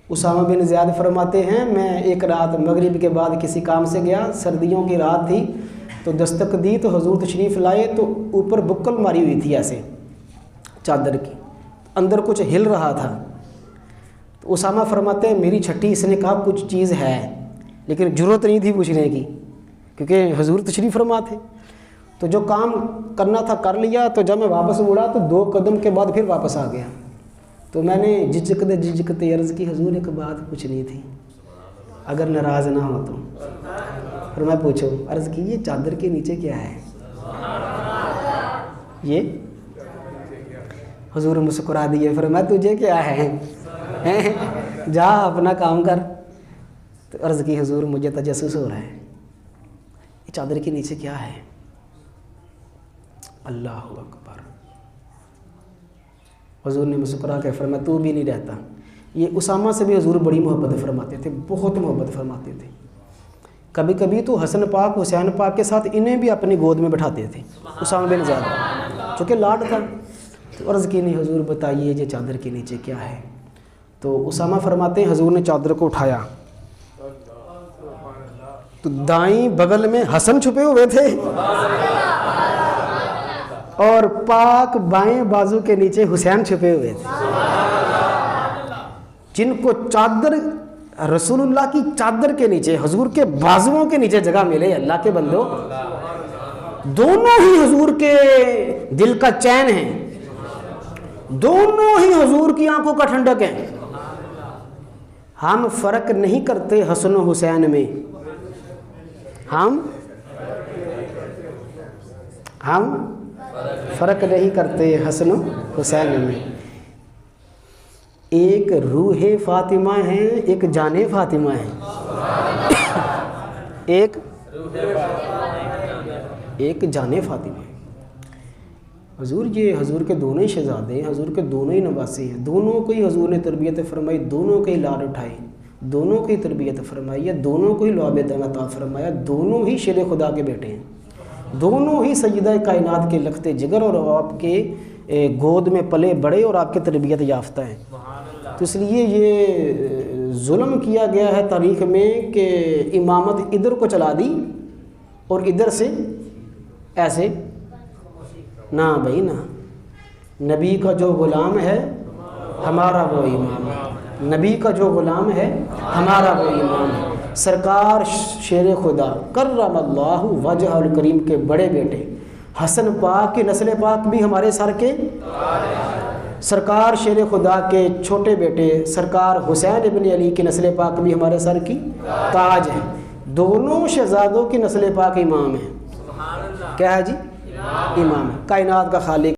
उसामा बिन Ziyad फरमाते हैं, मैं एक रात मगरिब के बाद किसी काम से गया, सर्दियों की रात थी, तो दस्तक दी तो हुजूर तशरीफ़ लाए, तो ऊपर बुक्कल मारी हुई थी ऐसे चादर की, अंदर कुछ हिल रहा था। तो उसामा फरमाते हैं मेरी छठी, इसने कहा कुछ चीज़ है, लेकिन ज़रूरत नहीं थी पूछने की क्योंकि हुजूर तशरीफ़ फरमा थे। तो जो काम करना था कर लिया। तो जब मैं वापस मुड़ा तो 2 कदम के बाद फिर वापस आ गया। तो मैंने झिझकते अर्ज़ की, हुजूर एक बात पूछनी थी, अगर नाराज़ ना हो तो। फिर मैं पूछो, अर्ज़ की ये चादर के नीचे क्या है? ये हुजूर मुस्कुरा दिए, फिर मैं तुझे क्या है जा अपना काम कर। तो अर्ज़ की हुजूर मुझे तजस्सुस हो रहा है, ये चादर के नीचे क्या है? अल्लाह अकबर। हुजूर ने मुस्कुरा के फरमाया तू भी नहीं रहता। ये उसामा से भी हुजूर बड़ी मोहब्बत फरमाते थे, बहुत मोहब्बत फरमाते थे। कभी कभी तो हसन पाक हुसैन पाक के साथ इन्हें भी अपनी गोद में बैठाते थे, उसामा बिन ज़ियाद, चूँकि लाड था। तो अर्ज़ की नहीं हुजूर बताइए ये चादर के नीचे क्या है? तो उसामा फरमाते हैं हुजूर ने चादर को उठाया तो दाईं बगल में हसन छुपे हुए थे और पाक बाएं बाजू के नीचे हुसैन छुपे हुए थे, जिनको चादर रसूलुल्लाह की चादर के नीचे, हुजूर के बाजुओं के नीचे जगह मिले। अल्लाह के बंदो, दोनों ही हुजूर के दिल का चैन है, दोनों ही हुजूर की आंखों का ठंडक है। हम फर्क नहीं करते हसन हुसैन में, हम फ़र्क नहीं करते हसन हुसैन में। एक रूहे फातिमा है, एक जाने फातिमा है। एक जाने फातिमा है। हुजूर ये हुजूर के दोनों ही शहजादे हैं, हुजूर के दोनों ही नवासी हैं, दोनों को ही हुजूर ने तरबियत फरमाई, दोनों के ही लाड उठाए, दोनों की तरबियत फरमाई है, दोनों को ही लौब अता फरमाया, दोनों ही शेर खुदा के बेटे हैं, दोनों ही सैयदा कायनात के लखते जिगर और आपके गोद में पले बड़े और आपके तरबियत याफ्ता हैं। तो इसलिए ये जुल्म किया गया है तारीख़ में कि इमामत इधर को चला दी और इधर से ऐसे ना भाई ना। नबी का जो ग़ुलाम है हमारा वो इमाम है, नबी का जो ग़ुलाम है हमारा वो इमाम है। सरकार शेर खुदा कर्रमल्लाहु वजहुल करीम के बड़े बेटे हसन पाक की नस्ल पाक भी हमारे सर के, सरकार शेर खुदा के छोटे बेटे सरकार हुसैन इब्न अली की नस्ल पाक भी हमारे सर की ताज है। दोनों शहजादों की नस्ल पाक इमाम है। क्या है जी? इमाम है, कायनात का खालिक।